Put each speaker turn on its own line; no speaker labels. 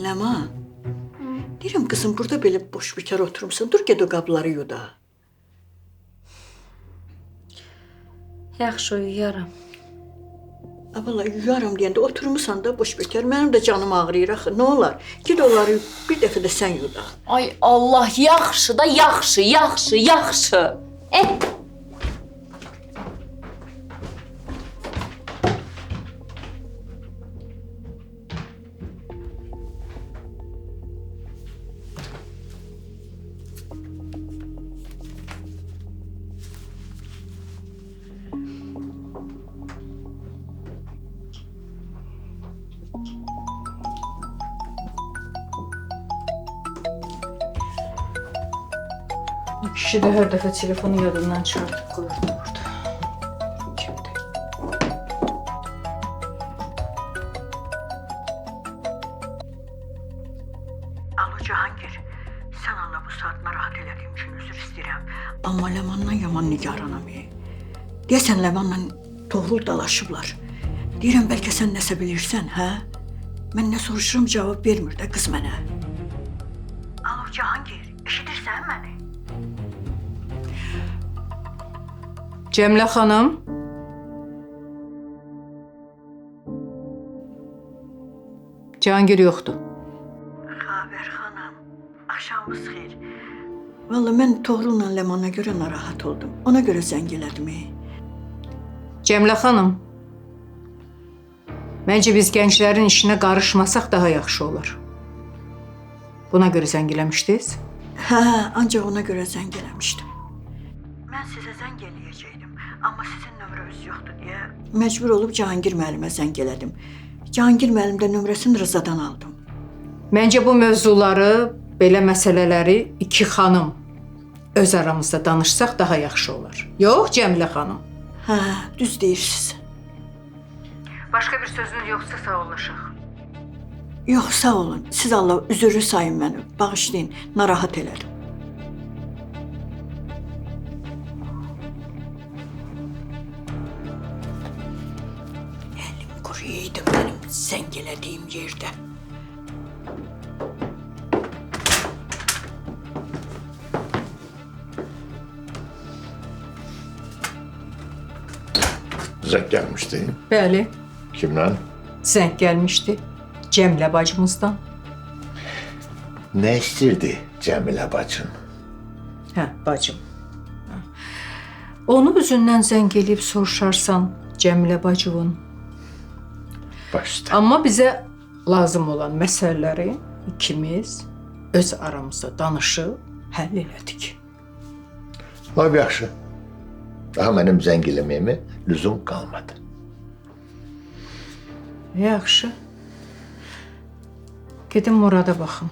Ləman, deyirəm qızım, burada belə boş bekar oturmuşsan, dur ged o qabları yu da.
Yaxşı, uyuyaram.
Abala, yuyarım deyəndə oturmuşsan da boş bekar, mənim də canım ağrıyır axı, nə olar? Ged onları bir dəfə də sən yu da.
Ay Allah, yaxşı da, yaxşı.
Kişi de her defa telefonu yadından çıkartıp koyurdu burada. Kimdi?
Alo Cahangir, sən Allah bu saat narahat elədiyim üçün üzr istəyirəm. Amma Ləmandan yaman nigaranam. Deyəsən Ləmanla Toğrul dalaşıblar. Deyirəm, bəlkə sən nəsə bilirsən, hə? Mən nə soruşurum, cavab vermir də qız mənə. Alo Cahangir, eşidirsən məni?
Cemile Hanım. Cihangir yoktu.
Xavər xanım, axşamınız xeyir. Vallahi mən Toğrul'la Ləmana görə narahat oldum. Ona görə zəng elədim.
Cemile Hanım. Bence biz gençlerin işine karışmasak daha yaxşı olur. Buna göre zəngiləmişdiniz?
Hə, ancaq ona görə zəng eləmişdim. Mən sizə zəng eləyəcəkdim, amma sizin nömrəniz yoxdur deyə məcbur olub Cahangir müəllimə zəng elədim. Cahangir müəllim də nömrəsini Rızadan aldım.
Bence bu mövzuları, belə məsələləri iki xanım öz aramızda danışsaq daha yaxşı olar. Yox, Cemile Hanım.
Hə, düz deyirsiz.
Başka bir sözünüz yoksa sağollaşaq.
Yox, sağ olun. Siz Allah üzürlü sayın məni. Bağışlayın, narahat elədim. Əlim quruyaydı mənim zəng elədiyim yerdə.
Zəng gəlmişdi.
Bəli,
Kimdən?
zəng gəlmişdi. Cemile bacımızdan.
Nə istirdi Cəmilə bacın?
Hə, bacım. Onu üzündən zəng eləyib soruşarsan Cemile bacımın.
Başda.
Amma bizə lazım olan məsələləri ikimiz öz aramızda danışıb həll elədik.
Lab yaxşı. Daha mənim zəng eləməyimə lüzum qalmadı.
Yaxşı. Gedim Murada baxım.